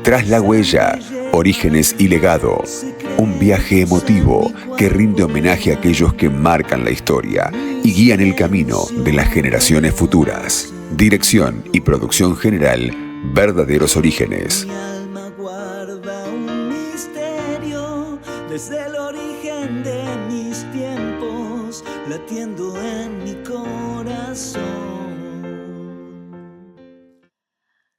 Tras la huella, orígenes y legado. Un viaje emotivo que rinde homenaje a aquellos que marcan la historia y guían el camino de las generaciones futuras. Dirección y producción general, Verdaderos Orígenes. Mi alma guarda un misterio desde el origen de mis tiempos, latiendo en mi corazón.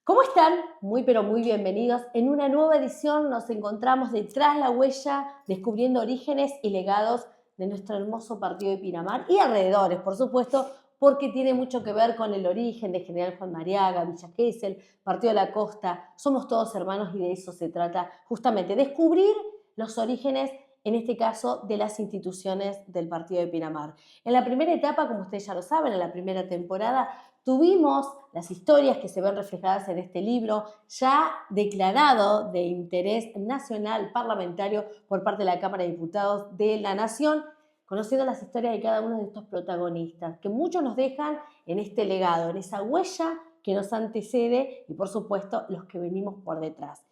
¿Cómo están? Muy pero muy bienvenidos. En una nueva edición nos encontramos de Tras la Huella, descubriendo orígenes y legados de nuestro hermoso partido de Pinamar y alrededores, por supuesto, porque tiene mucho que ver con el origen de General Juan Mariaga, Villa Gesell, Partido de la Costa. Somos todos hermanos y de eso se trata justamente, descubrir los orígenes, en este caso, de las instituciones del Partido de Pinamar. En la primera etapa, como ustedes ya lo saben, en la primera temporada, tuvimos las historias que se ven reflejadas en este libro, ya declarado de interés nacional parlamentario por parte de la Cámara de Diputados de la Nación, conociendo las historias de cada uno de estos protagonistas, que muchos nos dejan en este legado, en esa huella que nos antecede y, por supuesto, los que venimos por detrás.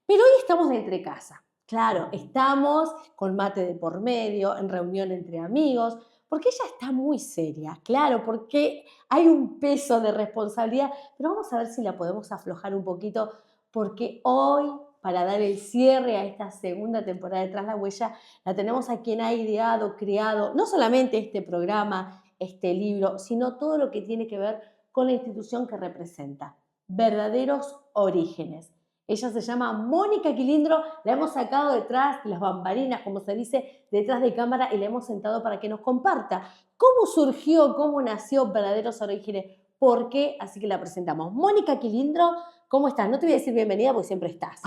Pero hoy estamos de entre casa. Claro, estamos con mate de por medio, en reunión entre amigos, porque ella está muy seria, claro, porque hay un peso de responsabilidad, pero vamos a ver si la podemos aflojar un poquito, porque hoy, para dar el cierre a esta segunda temporada de Tras la Huella, la tenemos a quien ha ideado, creado, no solamente este programa, este libro, sino todo lo que tiene que ver con la institución que representa, Verdaderos Orígenes. Ella se llama Mónica Quilindro, la hemos sacado detrás, las bambalinas, como se dice, detrás de cámara y la hemos sentado para que nos comparta cómo surgió, cómo nació Verdaderos Orígenes, por qué, así que la presentamos. Mónica Quilindro, ¿cómo estás? No te voy a decir bienvenida porque siempre estás.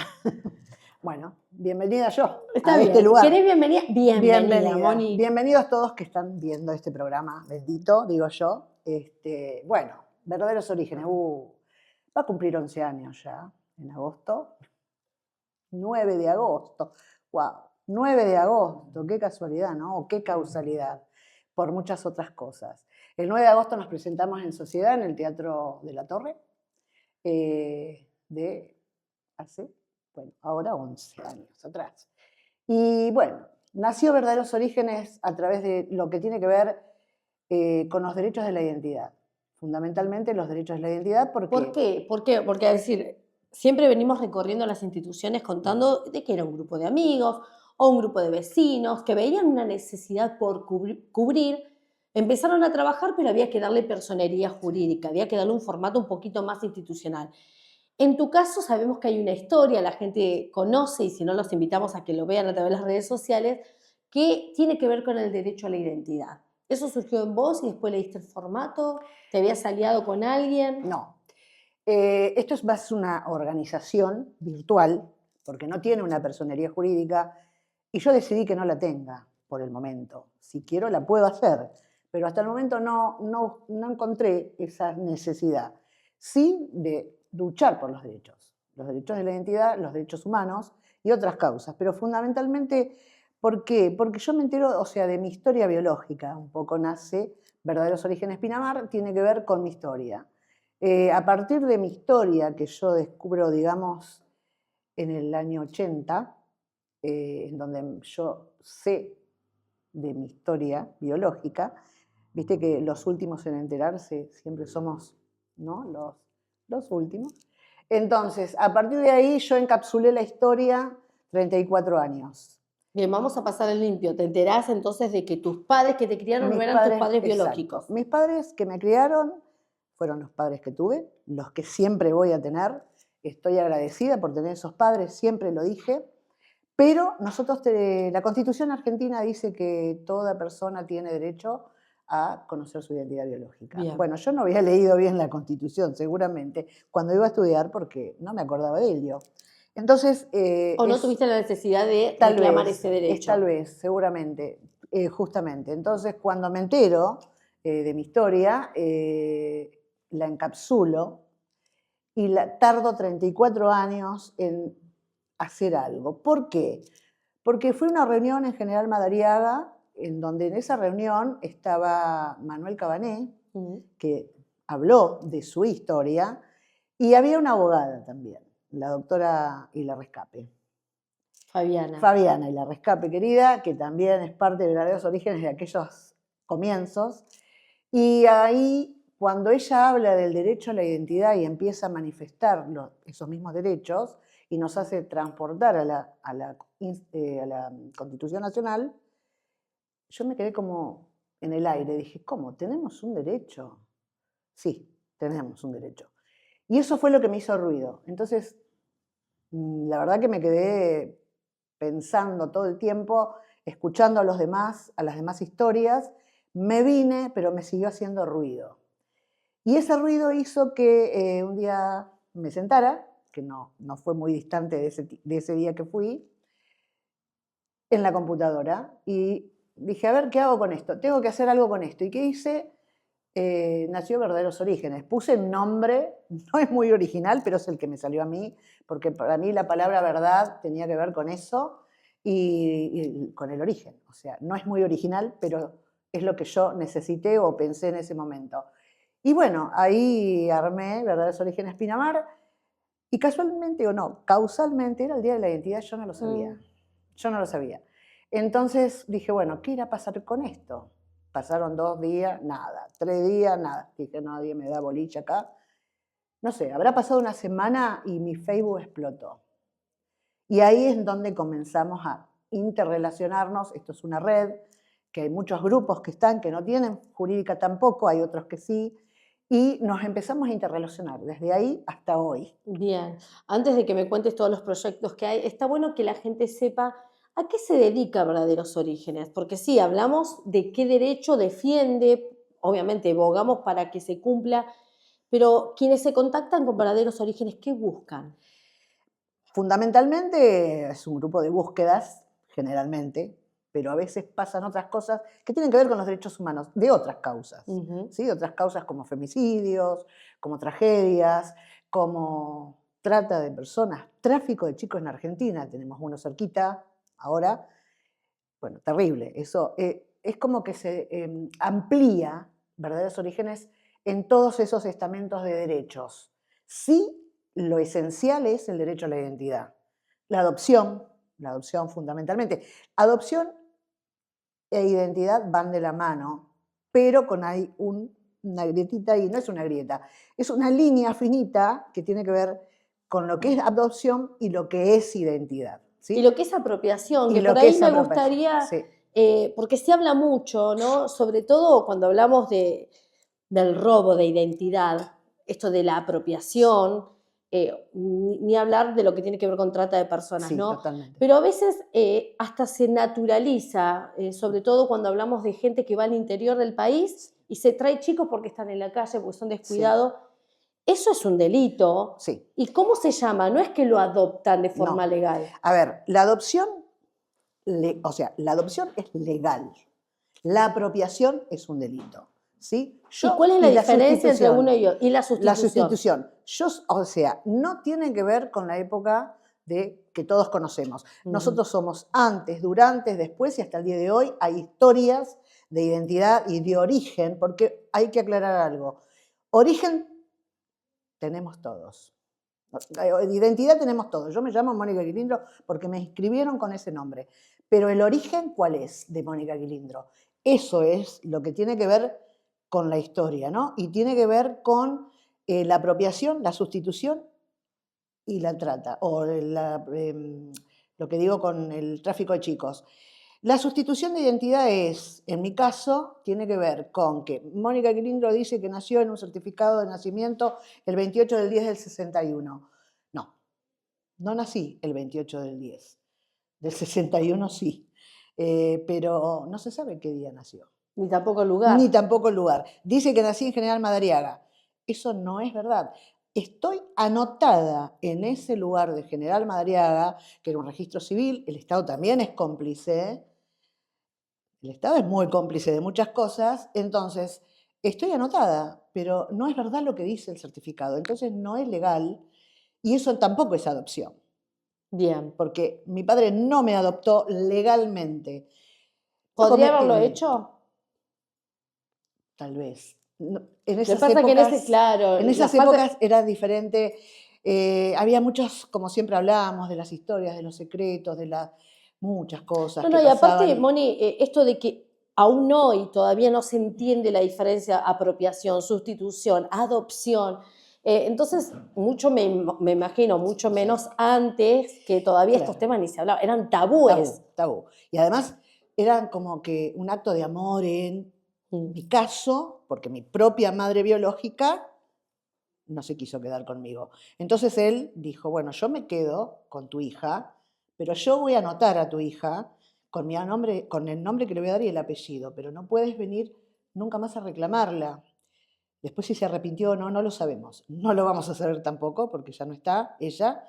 Bueno, bienvenida yo Está a bien. este lugar. ¿Querés bienvenida? Bienvenida, Moni. Bienvenidos todos que están viendo este programa bendito, digo yo. Bueno, Verdaderos Orígenes. Va a cumplir 11 años ya, en agosto. 9 de agosto. ¡Wow! 9 de agosto, qué casualidad, ¿no? O qué causalidad, por muchas otras cosas. El 9 de agosto nos presentamos en sociedad en el Teatro de la Torre, ahora 11 años atrás. Y bueno, nació Verdaderos Orígenes a través de lo que tiene que ver con los derechos de la identidad. Fundamentalmente los derechos de la identidad. ¿Por qué? Porque, es decir, siempre venimos recorriendo las instituciones contando de que era un grupo de amigos o un grupo de vecinos que veían una necesidad por cubrir, empezaron a trabajar, pero había que darle personería jurídica, había que darle un formato un poquito más institucional. En tu caso sabemos que hay una historia, la gente conoce, y si no los invitamos a que lo vean a través de las redes sociales, que tiene que ver con el derecho a la identidad. ¿Eso surgió en vos y después le diste el formato? ¿Te habías aliado con alguien? No. Esto es más una organización virtual, porque no tiene una personería jurídica, y yo decidí que no la tenga por el momento. Si quiero la puedo hacer, pero hasta el momento no encontré esa necesidad. Sí de luchar por los derechos de la identidad, los derechos humanos y otras causas, pero fundamentalmente, ¿por qué? Porque yo me entero, de mi historia biológica, un poco nace Verdaderos Orígenes Pinamar, tiene que ver con mi historia. A partir de mi historia, que yo descubro, digamos, en el año 80, en donde yo sé de mi historia biológica, viste que los últimos en enterarse siempre somos, ¿no?, los últimos. Entonces, a partir de ahí yo encapsulé la historia 34 años. Bien, vamos a pasar el limpio. ¿Te enterás entonces de que tus padres que te criaron no eran tus padres biológicos? Mis padres que me criaron fueron los padres que tuve, los que siempre voy a tener. Estoy agradecida por tener esos padres, siempre lo dije. Pero la Constitución argentina dice que toda persona tiene derecho a conocer su identidad biológica. Bien. Bueno, yo no había leído bien la Constitución, seguramente, cuando iba a estudiar, porque no me acordaba de ello. Entonces... ¿O no tuviste la necesidad de reclamar ese derecho? Tal vez, seguramente, justamente. Entonces, cuando me entero de mi historia, la encapsulo y tardo 34 años en hacer algo. ¿Por qué? Porque fue una reunión en General Madariaga en donde en esa reunión estaba Manuel Cabané, Mm. que habló de su historia, y había una abogada también, la doctora Hilar Rescape. Fabiana. Fabiana Hilar Rescape, querida, que también es parte de Verdaderos Orígenes de aquellos comienzos. Y ahí, cuando ella habla del derecho a la identidad y empieza a manifestar esos mismos derechos y nos hace transportar a la Constitución Nacional, yo me quedé como en el aire. Dije, ¿cómo? ¿Tenemos un derecho? Sí, tenemos un derecho. Y eso fue lo que me hizo ruido. Entonces, la verdad que me quedé pensando todo el tiempo, escuchando a los demás, a las demás historias. Me vine, pero me siguió haciendo ruido. Y ese ruido hizo que un día me sentara, que no fue muy distante de ese día que fui, en la computadora, y dije, a ver, ¿qué hago con esto? Tengo que hacer algo con esto. ¿Y qué hice? Nació Verdaderos Orígenes. Puse un nombre, no es muy original, pero es el que me salió a mí, porque para mí la palabra verdad tenía que ver con eso y con el origen. O sea, no es muy original, pero es lo que yo necesité o pensé en ese momento. Y bueno, ahí armé Verdaderos Orígenes Pinamar, y casualmente o no, causalmente era el Día de la Identidad, yo no lo sabía. Yo no lo sabía. Entonces dije, bueno, ¿qué irá a pasar con esto? Pasaron 2 días, nada. 3 días, nada. Dije, nadie me da boliche acá. No sé, habrá pasado una semana y mi Facebook explotó. Y ahí es donde comenzamos a interrelacionarnos. Esto es una red, que hay muchos grupos que están, que no tienen jurídica tampoco, hay otros que sí. Y nos empezamos a interrelacionar desde ahí hasta hoy. Bien, antes de que me cuentes todos los proyectos que hay, está bueno que la gente sepa a qué se dedica Verdaderos Orígenes, porque sí, hablamos de qué derecho defiende, obviamente abogamos para que se cumpla, pero quienes se contactan con Verdaderos Orígenes, ¿qué buscan? Fundamentalmente es un grupo de búsquedas, generalmente, pero a veces pasan otras cosas que tienen que ver con los derechos humanos, de otras causas, ¿sí? Otras causas como femicidios, como tragedias, como trata de personas, tráfico de chicos en Argentina, tenemos uno cerquita ahora, bueno, terrible, eso es como que se amplía Verdaderos Orígenes en todos esos estamentos de derechos. Sí, lo esencial es el derecho a la identidad. La adopción fundamentalmente. Adopción e identidad van de la mano, pero hay una grietita ahí, no es una grieta, es una línea finita que tiene que ver con lo que es adopción y lo que es identidad. ¿Sí? Y lo que es apropiación, Y que lo por que ahí es me apropiación, gustaría, sí. porque se habla mucho, ¿no? Sobre todo cuando hablamos del robo de identidad, esto de la apropiación, ni hablar de lo que tiene que ver con trata de personas, Sí, ¿no? totalmente. Pero a veces hasta se naturaliza, sobre todo cuando hablamos de gente que va al interior del país y se trae chicos porque están en la calle, porque son descuidados. Sí. Eso es un delito. Sí. ¿Y cómo se llama? No es que lo adoptan de forma legal. A ver, la adopción es legal. La apropiación es un delito. ¿Sí? ¿Y cuál es la diferencia entre uno y otro? Y la sustitución. No tiene que ver con la época que todos conocemos. Nosotros somos antes, durante, después y hasta el día de hoy hay historias de identidad y de origen, porque hay que aclarar algo. Origen tenemos todos. Identidad tenemos todos. Yo me llamo Mónica Quilindro porque me inscribieron con ese nombre. Pero el origen, ¿cuál es de Mónica Quilindro? Eso es lo que tiene que ver con la historia, ¿no? Y tiene que ver con la apropiación, la sustitución y la trata, o lo que digo con el tráfico de chicos. La sustitución de identidad en mi caso, tiene que ver con que Mónica Quilindro dice que nació en un certificado de nacimiento el 28 del 10 del 61. No nací el 28 del 10. Del 61 sí, pero no se sabe qué día nació. Ni tampoco el lugar. Ni tampoco el lugar. Dice que nací en General Madariaga. Eso no es verdad. Estoy anotada en ese lugar de General Madariaga, que era un registro civil, el Estado también es cómplice. El Estado es muy cómplice de muchas cosas, entonces estoy anotada, pero no es verdad lo que dice el certificado, entonces no es legal y eso tampoco es adopción. Bien. Porque mi padre no me adoptó legalmente. ¿Podría haberlo hecho? Tal vez. En Me esas pasa que épocas, claro, en esas la falta- épocas era diferente. Había muchos, como siempre hablábamos, de las historias, de los secretos, de las muchas cosas No, que no, y aparte, pasaban. Moni, esto de que aún hoy todavía no se entiende la diferencia apropiación, sustitución, adopción. Entonces, me imagino, mucho Sí. menos antes, que todavía estos Claro. temas ni se hablaban, eran tabúes. Tabú. Y además eran como que un acto de amor en mi caso, porque mi propia madre biológica no se quiso quedar conmigo. Entonces él dijo, bueno, yo me quedo con tu hija, pero yo voy a anotar a tu hija con con el nombre que le voy a dar y el apellido, pero no puedes venir nunca más a reclamarla. Después si se arrepintió o no, no lo sabemos. No lo vamos a saber tampoco porque ya no está ella.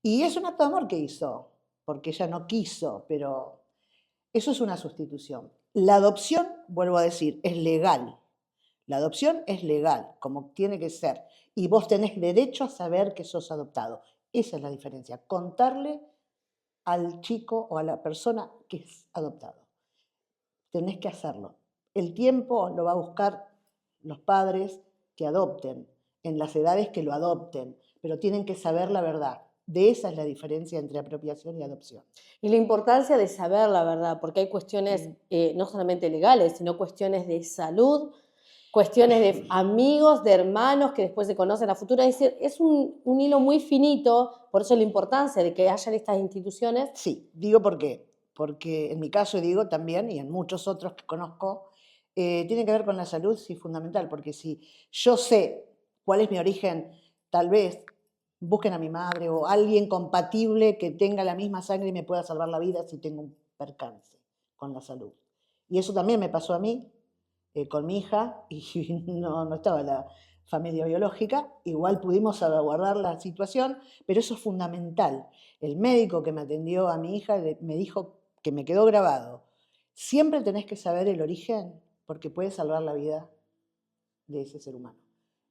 Y es un acto de amor que hizo, porque ella no quiso, pero eso es una sustitución. La adopción, vuelvo a decir, es legal. La adopción es legal, como tiene que ser. Y vos tenés derecho a saber que sos adoptado. Esa es la diferencia. Contarle al chico o a la persona que es adoptado. Tenés que hacerlo. El tiempo lo va a buscar los padres que adopten, en las edades que lo adopten, pero tienen que saber la verdad. De esa es la diferencia entre apropiación y adopción. Y la importancia de saber la verdad, porque hay cuestiones no solamente legales, sino cuestiones de salud, cuestiones de amigos, de hermanos que después se conocen a futuro. Es decir, es un hilo muy finito, por eso la importancia de que hayan estas instituciones. Sí, digo por qué. Porque en mi caso digo también, y en muchos otros que conozco, tiene que ver con la salud, sí, fundamental, porque si yo sé cuál es mi origen, tal vez busquen a mi madre o alguien compatible que tenga la misma sangre y me pueda salvar la vida si tengo un percance con la salud. Y eso también me pasó a mí, con mi hija, y no estaba la familia biológica, igual pudimos salvaguardar la situación, pero eso es fundamental. El médico que me atendió a mi hija me dijo que me quedó grabado. Siempre tenés que saber el origen porque puede salvar la vida de ese ser humano.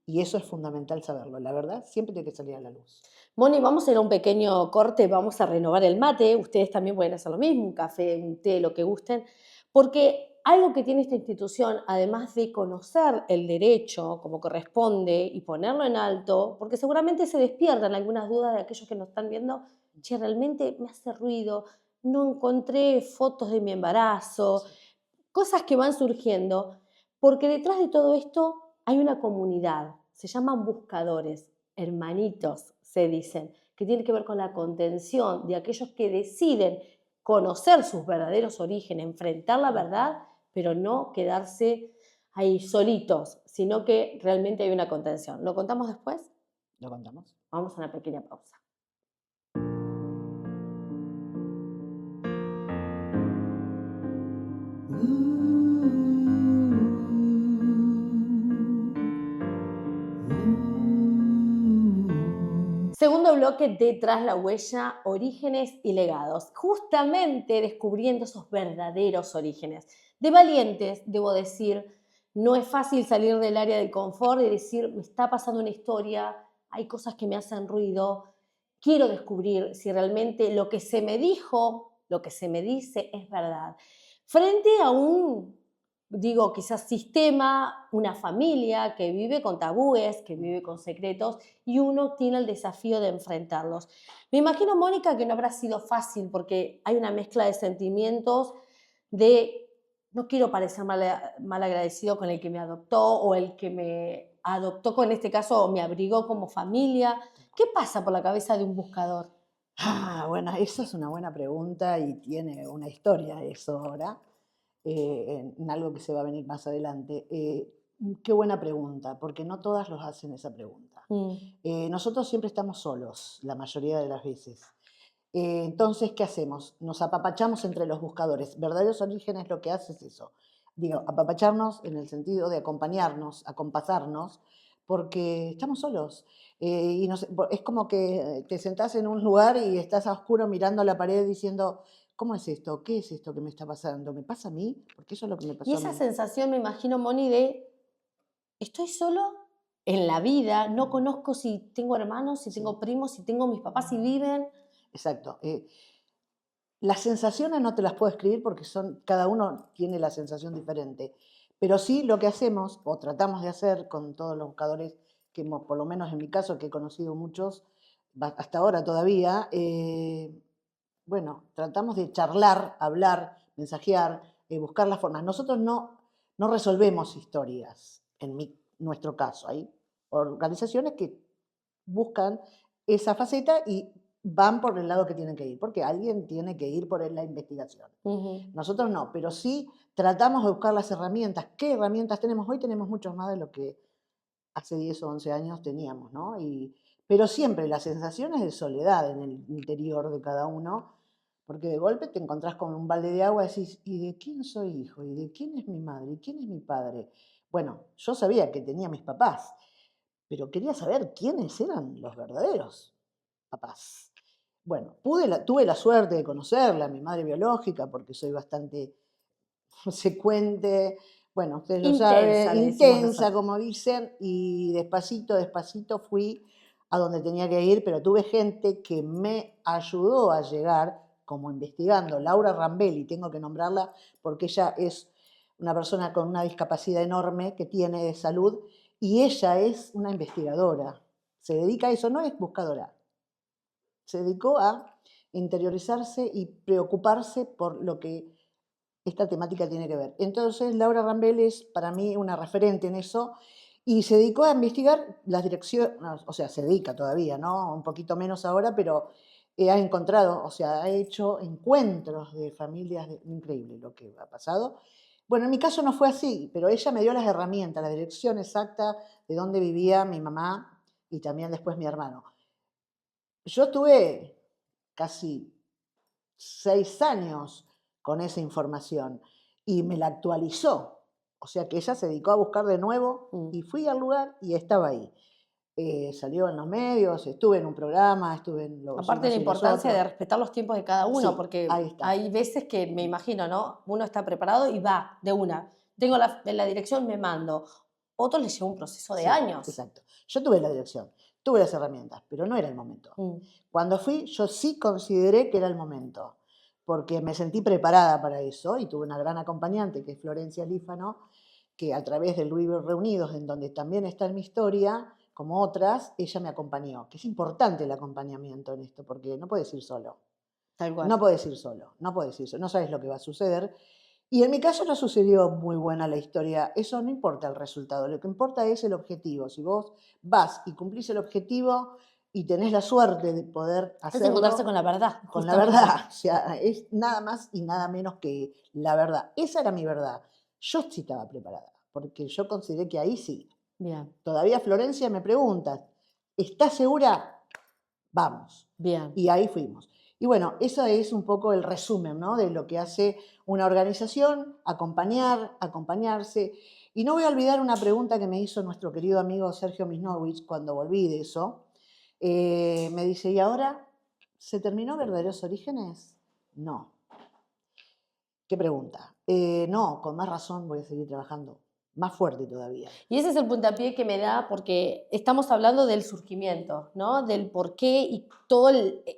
Y eso es fundamental saberlo. La verdad, siempre tiene que salir a la luz. Moni, vamos a ir a un pequeño corte, vamos a renovar el mate, ustedes también pueden hacer lo mismo, un café, un té, lo que gusten, porque algo que tiene esta institución, además de conocer el derecho como corresponde y ponerlo en alto, porque seguramente se despiertan algunas dudas de aquellos que nos están viendo, che, realmente me hace ruido, no encontré fotos de mi embarazo, cosas que van surgiendo, porque detrás de todo esto hay una comunidad, se llaman buscadores, hermanitos, se dicen, que tiene que ver con la contención de aquellos que deciden conocer sus verdaderos orígenes, enfrentar la verdad, pero no quedarse ahí solitos, sino que realmente hay una contención. ¿Lo contamos después? ¿Lo contamos? Vamos a una pequeña pausa. Segundo bloque de Tras la Huella, orígenes y legados. Justamente descubriendo esos verdaderos orígenes. De valientes, debo decir, no es fácil salir del área de confort y decir, me está pasando una historia, hay cosas que me hacen ruido, quiero descubrir si realmente lo que se me dijo, lo que se me dice es verdad. Frente a quizás sistema, una familia que vive con tabúes, que vive con secretos, y uno tiene el desafío de enfrentarlos. Me imagino, Mónica, que no habrá sido fácil porque hay una mezcla de sentimientos de no quiero parecer mal agradecido con el que me adoptó o el que me adoptó, en este caso, o me abrigó como familia. ¿Qué pasa por la cabeza de un buscador? Bueno, esa es una buena pregunta y tiene una historia eso ahora, en algo que se va a venir más adelante. Qué buena pregunta, porque no todas los hacen esa pregunta. Nosotros siempre estamos solos, la mayoría de las veces. Entonces, ¿qué hacemos? Nos apapachamos entre los buscadores. Verdaderos Orígenes lo que hace es eso. Digo, apapacharnos en el sentido de acompañarnos, acompasarnos, porque estamos solos. Es como que te sentás en un lugar y estás a oscuro mirando a la pared diciendo, ¿cómo es esto? ¿Qué es esto que me está pasando? ¿Me pasa a mí? Porque eso es lo que me pasó Y a esa mí. sensación, me imagino, Moni, de estoy solo en la vida, no conozco si tengo hermanos, si tengo primos, si tengo mis papás, si viven. Exacto. Las sensaciones no te las puedo escribir porque cada uno tiene la sensación diferente. Pero sí lo que hacemos, o tratamos de hacer con todos los buscadores, por lo menos en mi caso, que he conocido muchos, hasta ahora todavía, bueno, tratamos de charlar, hablar, mensajear, buscar las formas. Nosotros no resolvemos historias, nuestro caso. Hay organizaciones que buscan esa faceta y van por el lado que tienen que ir, porque alguien tiene que ir por la investigación. Nosotros no, pero sí tratamos de buscar las herramientas. ¿Qué herramientas tenemos? Hoy tenemos muchos más de lo que hace 10 o 11 años teníamos, ¿no? Pero siempre las sensaciones de soledad en el interior de cada uno, porque de golpe te encontrás con un balde de agua y decís, ¿y de quién soy hijo? ¿Y de quién es mi madre? ¿Y quién es mi padre? Bueno, yo sabía que tenía mis papás, pero quería saber quiénes eran los verdaderos papás. Bueno, tuve la suerte de conocerla, mi madre biológica, porque soy bastante consecuente, bueno, ustedes lo saben, intensa, como dicen, y despacito fui a donde tenía que ir, pero tuve gente que me ayudó a llegar, como investigando, Laura Rambelli, tengo que nombrarla porque ella es una persona con una discapacidad enorme que tiene de salud, y ella es una investigadora, se dedica a eso, no es buscadora, se dedicó a interiorizarse y preocuparse por lo que esta temática tiene que ver. Entonces, Laura Rambel es para mí una referente en eso y se dedicó a investigar las direcciones, o sea, se dedica todavía, ¿no? Un poquito menos ahora, pero ha encontrado, o sea, ha hecho encuentros de familias, increíble lo que ha pasado. Bueno, en mi caso no fue así, pero ella me dio las herramientas, la dirección exacta de dónde vivía mi mamá y también después mi hermano. Yo tuve casi 6 años con esa información y me la actualizó. O sea que ella se dedicó a buscar de nuevo y fui al lugar y estaba ahí. Salió en los medios, estuve en un programa, estuve en los... Aparte de la importancia de respetar los tiempos de cada uno, sí, porque hay veces que me imagino, ¿no? Uno está preparado y va de una. Tengo la dirección, me mando. Otros les lleva un proceso de años. Exacto. Yo tuve la dirección, tuve las herramientas, pero no era el momento. Cuando fui, yo sí consideré que era el momento, porque me sentí preparada para eso y tuve una gran acompañante, que es Florencia Lífano, que a través del libro Reunidos, en donde también está en mi historia, como otras, ella me acompañó. Que es importante el acompañamiento en esto, porque no puedes ir solo. Tal cual. No puedes ir solo, no sabes lo que va a suceder. Y en mi caso no sucedió muy buena la historia. Eso no importa el resultado, lo que importa es el objetivo. Si vos vas y cumplís el objetivo y tenés la suerte de poder hacerlo... Es encontrarse con la verdad. Con la verdad. O sea, es nada más y nada menos que la verdad. Esa era mi verdad. Yo sí estaba preparada, porque yo consideré que ahí sí. Bien. Todavía Florencia me pregunta, ¿estás segura? Vamos. Bien. Y ahí fuimos. Y bueno, eso es un poco el resumen, ¿no?, de lo que hace una organización, acompañarse. Y no voy a olvidar una pregunta que me hizo nuestro querido amigo Sergio Misnovich cuando volví de eso. Me dice, ¿y ahora se terminó Verdaderos Orígenes? No. ¿Qué pregunta? No, con más razón voy a seguir trabajando. Más fuerte todavía. Y ese es el puntapié que me da, porque estamos hablando del surgimiento, ¿no? Del por qué y toda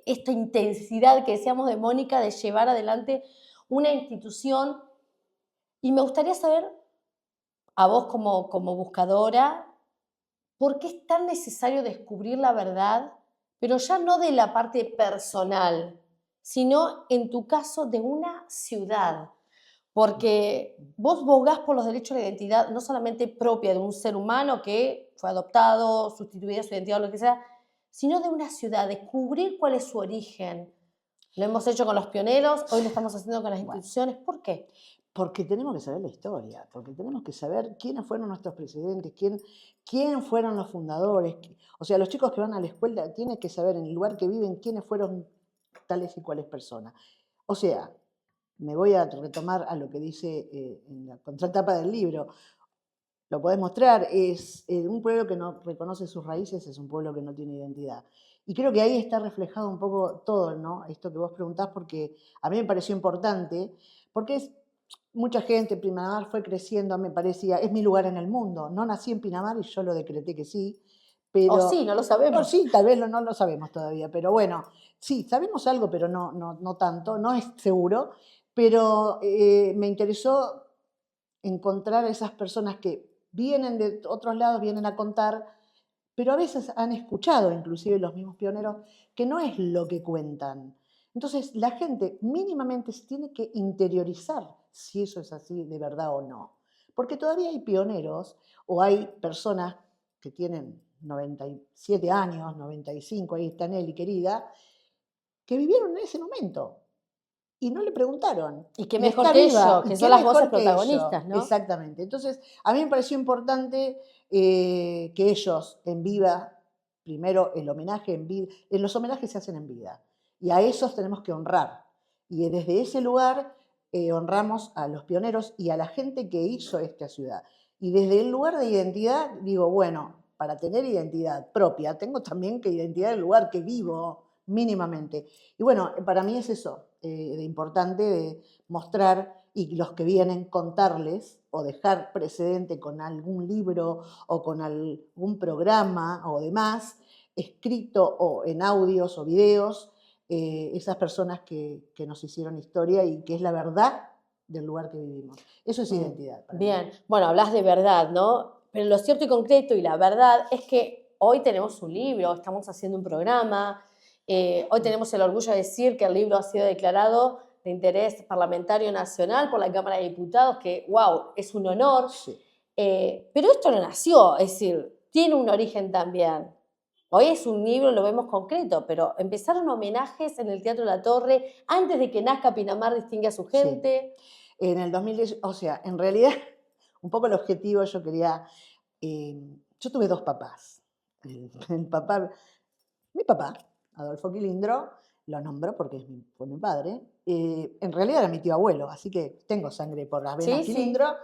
esta intensidad que decíamos de Mónica de llevar adelante una institución. Y me gustaría saber, a vos como buscadora, ¿por qué es tan necesario descubrir la verdad, pero ya no de la parte personal, sino en tu caso de una ciudad? Porque vos bogás por los derechos de la identidad, no solamente propia de un ser humano que fue adoptado, sustituida su identidad o lo que sea, sino de una ciudad, descubrir cuál es su origen. Lo hemos hecho con los pioneros, hoy lo estamos haciendo con las instituciones. ¿Por qué? Porque tenemos que saber la historia, porque tenemos que saber quiénes fueron nuestros presidentes, quién fueron los fundadores. O sea, los chicos que van a la escuela tienen que saber en el lugar que viven quiénes fueron tales y cuales personas. O sea, me voy a retomar a lo que dice en la contratapa del libro. Lo podés mostrar, es un pueblo que no reconoce sus raíces, es un pueblo que no tiene identidad. Y creo que ahí está reflejado un poco todo, ¿no? Esto que vos preguntás, porque a mí me pareció importante, porque mucha gente, Pinamar fue creciendo, me parecía, es mi lugar en el mundo. No nací en Pinamar y yo lo decreté que sí, pero... O sí, no lo O sabemos. sí, tal vez no lo sabemos todavía, pero bueno, sí, sabemos algo, pero no tanto, no es seguro, pero me interesó encontrar a esas personas que vienen de otros lados, vienen a contar, pero a veces han escuchado, inclusive los mismos pioneros, que no es lo que cuentan. Entonces, la gente mínimamente se tiene que interiorizar si eso es así de verdad o no. Porque todavía hay pioneros o hay personas que tienen 97 años, 95, ahí está Nelly, querida, que vivieron en ese momento y no le preguntaron. Y qué Y mejor está que viva. ellos, ¿Y que qué son las voces mejor que ellos? protagonistas, ¿no? Exactamente. Entonces, a mí me pareció importante que ellos en vida, primero el homenaje en vida, los homenajes se hacen en vida. Y a esos tenemos que honrar. Y desde ese lugar honramos a los pioneros y a la gente que hizo esta ciudad. Y desde el lugar de identidad digo, bueno, para tener identidad propia, tengo también que identidad del lugar que vivo mínimamente. Y bueno, para mí es eso, de importante de mostrar y los que vienen contarles o dejar precedente con algún libro o con algún programa o demás, escrito o en audios o videos, esas personas que nos hicieron historia y que es la verdad del lugar que vivimos. Eso es identidad. Para mí. Bien, bueno, hablas de verdad, ¿no? Pero lo cierto y concreto y la verdad es que hoy tenemos un libro, estamos haciendo un programa, hoy tenemos el orgullo de decir que el libro ha sido declarado de interés parlamentario nacional por la Cámara de Diputados, que, wow, es un honor. Sí. Pero esto no nació, es decir, tiene un origen también. Hoy es un libro, lo vemos concreto, pero empezaron homenajes en el Teatro La Torre antes de que nazca Pinamar distingue a su gente. Sí. En el 2010, o sea, en realidad, un poco el objetivo yo quería... yo tuve dos papás. Mi papá, Adolfo Quilindro, lo nombro porque fue mi padre. En realidad era mi tío abuelo, así que tengo sangre por las venas Sí, Quilindro.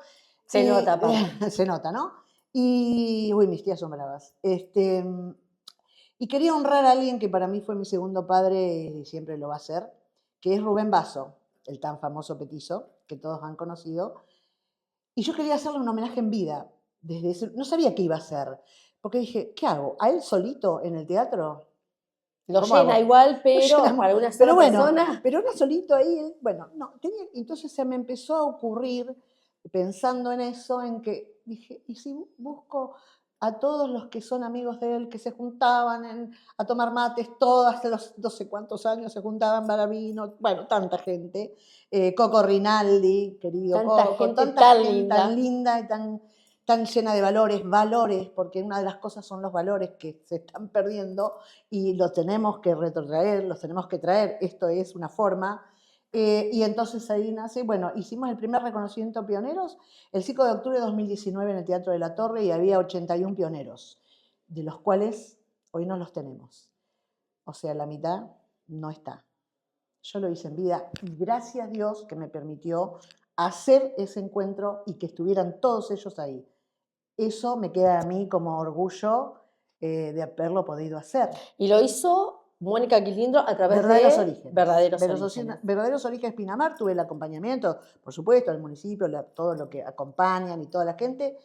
Se nota, aparte. Se nota, ¿no? Y, uy, mis tías son bravas. Y quería honrar a alguien que para mí fue mi segundo padre y siempre lo va a ser, que es Rubén Basso, el tan famoso petizo que todos han conocido. Y yo quería hacerle un homenaje en vida. No sabía qué iba a hacer, porque dije, ¿qué hago? ¿A él solito en el teatro? Lo ¿Cómo llena hago? igual, pero llenamos. para una Pero sola bueno, persona. pero era solito ahí, bueno, no, entonces se me empezó a ocurrir, pensando en eso, en que dije, ¿y si busco a todos los que son amigos de él, que se juntaban a tomar mates, todas los 12 cuántos años se juntaban para vino, bueno, tanta gente, Coco Rinaldi, querido Tanta Coco, gente tanta tan gente linda. tan linda y tan llena de valores, porque una de las cosas son los valores que se están perdiendo y los tenemos que retrotraer, los tenemos que traer, esto es una forma. Y entonces ahí nace, bueno, hicimos el primer reconocimiento a pioneros el 5 de octubre de 2019 en el Teatro de la Torre y había 81 pioneros, de los cuales hoy no los tenemos. O sea, la mitad no está. Yo lo hice en vida y gracias a Dios que me permitió hacer ese encuentro y que estuvieran todos ellos ahí. Eso me queda a mí como orgullo de haberlo podido hacer. Y lo hizo Mónica Quilindro a través Verdaderos de Orígenes. Verdaderos Orígenes Pinamar, tuve el acompañamiento, por supuesto, del municipio, todo lo que acompañan y toda la gente,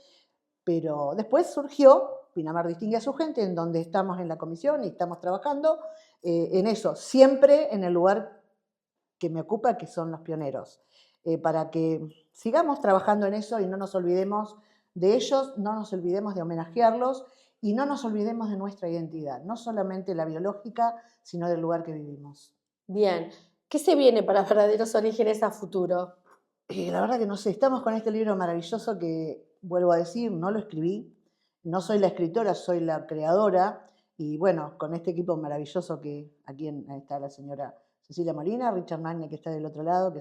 pero después surgió Pinamar distingue a su gente, en donde estamos en la comisión y estamos trabajando en eso, siempre en el lugar que me ocupa, que son los pioneros, para que sigamos trabajando en eso y no nos olvidemos de ellos, no nos olvidemos de homenajearlos y no nos olvidemos de nuestra identidad, no solamente la biológica, sino del lugar que vivimos. Bien, ¿qué se viene para Verdaderos Orígenes a futuro? La verdad que no sé, estamos con este libro maravilloso que, vuelvo a decir, no lo escribí, no soy la escritora, soy la creadora, y bueno, con este equipo maravilloso que aquí está la señora Cecilia Molina, Richard Magne que está del otro lado, que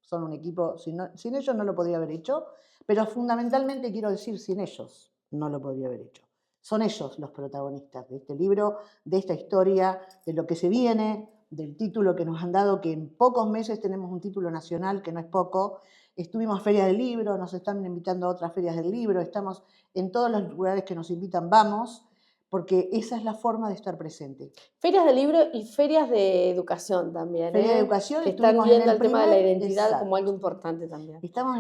son un equipo, sin ellos no lo podría haber hecho, pero fundamentalmente quiero decir, sin ellos no lo podría haber hecho. Son ellos los protagonistas de este libro, de esta historia, de lo que se viene, del título que nos han dado, que en pocos meses tenemos un título nacional, que no es poco. Estuvimos a Feria del Libro, nos están invitando a otras ferias del libro, estamos en todos los lugares que nos invitan, vamos, porque esa es la forma de estar presente. Ferias de libro y ferias de educación también. Feria de educación, que están estuvimos viendo en el el tema de la primer- identidad exacto. como algo importante también. Estuvimos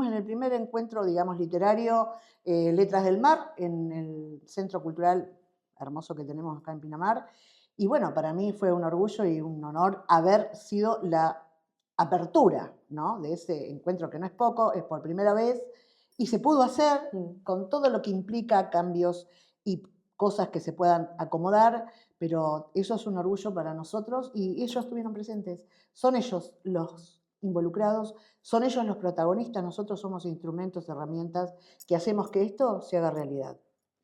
en el primer encuentro, digamos, literario, Letras del Mar, en el Centro Cultural hermoso que tenemos acá en Pinamar. Y bueno, para mí fue un orgullo y un honor haber sido la apertura, ¿no?, de ese encuentro, que no es poco, es por primera vez, y se pudo hacer con todo lo que implica cambios y cosas que se puedan acomodar, pero eso es un orgullo para nosotros y ellos estuvieron presentes. Son ellos los involucrados, son ellos los protagonistas, nosotros somos instrumentos, herramientas que hacemos que esto se haga realidad.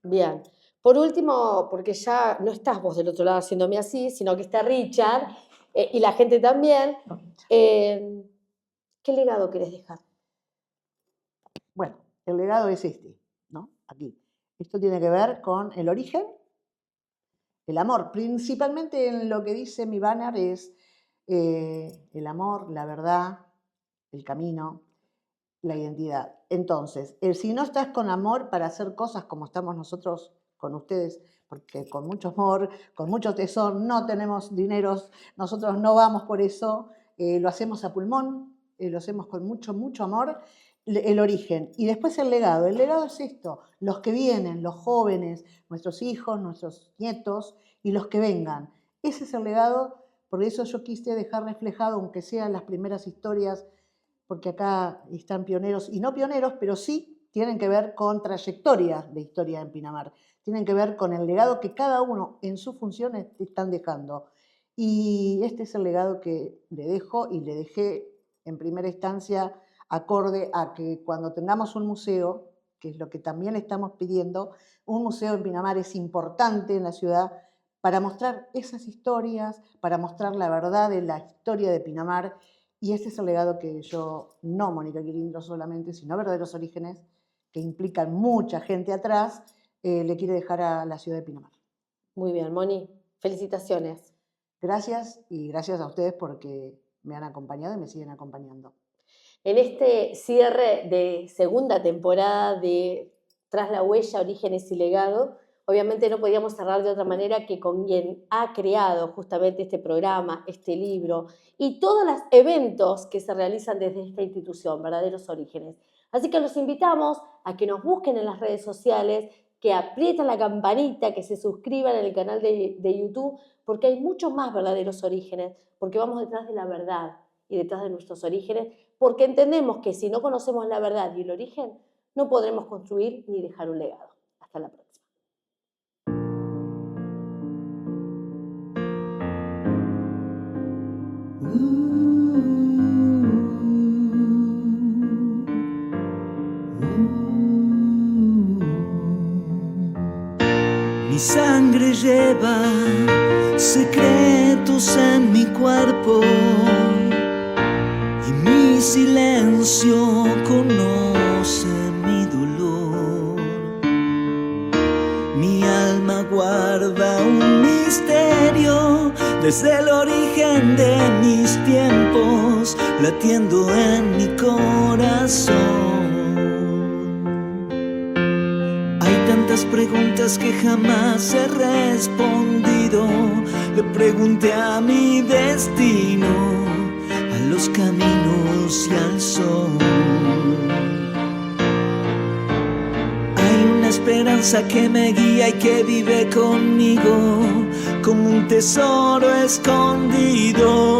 Bien. Por último, porque ya no estás vos del otro lado haciéndome así, sino que está Richard y la gente también, ¿qué legado querés dejar? Bueno, el legado es este, ¿no? Aquí. Esto tiene que ver con el origen, el amor. Principalmente en lo que dice mi banner es el amor, la verdad, el camino, la identidad. Entonces, si no estás con amor para hacer cosas como estamos nosotros con ustedes, porque con mucho amor, con mucho tesón, no tenemos dineros, nosotros no vamos por eso, lo hacemos a pulmón, lo hacemos con mucho, mucho amor, el origen. Y después el legado. El legado es esto, los que vienen, los jóvenes, nuestros hijos, nuestros nietos y los que vengan. Ese es el legado, por eso yo quise dejar reflejado, aunque sean las primeras historias, porque acá están pioneros y no pioneros, pero sí tienen que ver con trayectorias de historia en Pinamar, tienen que ver con el legado que cada uno en sus funciones están dejando. Y este es el legado que le dejo y le dejé en primera instancia acorde a que cuando tengamos un museo, que es lo que también estamos pidiendo, un museo en Pinamar es importante en la ciudad para mostrar esas historias, para mostrar la verdad de la historia de Pinamar. Y este es el legado que yo, no Mónica Quilindro solamente, sino Verdaderos Orígenes, que implican mucha gente atrás, le quiere dejar a la ciudad de Pinamar. Muy bien, Moni, felicitaciones. Gracias y gracias a ustedes porque me han acompañado y me siguen acompañando. En este cierre de segunda temporada de Tras la Huella, Orígenes y Legado, obviamente no podíamos cerrar de otra manera que con quien ha creado justamente este programa, este libro y todos los eventos que se realizan desde esta institución, Verdaderos Orígenes. Así que los invitamos a que nos busquen en las redes sociales, que aprieten la campanita, que se suscriban en el canal de YouTube, porque hay muchos más Verdaderos Orígenes, porque vamos detrás de la verdad y detrás de nuestros orígenes, porque entendemos que si no conocemos la verdad y el origen, no podremos construir ni dejar un legado. Hasta la próxima. Mi sangre lleva secretos en mi cuerpo y mi silencio conoce mi dolor. Mi alma guarda un misterio desde el origen de mis tiempos, latiendo en mi corazón. Tantas preguntas que jamás he respondido. Le pregunté a mi destino, a los caminos y al sol. Hay una esperanza que me guía y que vive conmigo, como un tesoro escondido.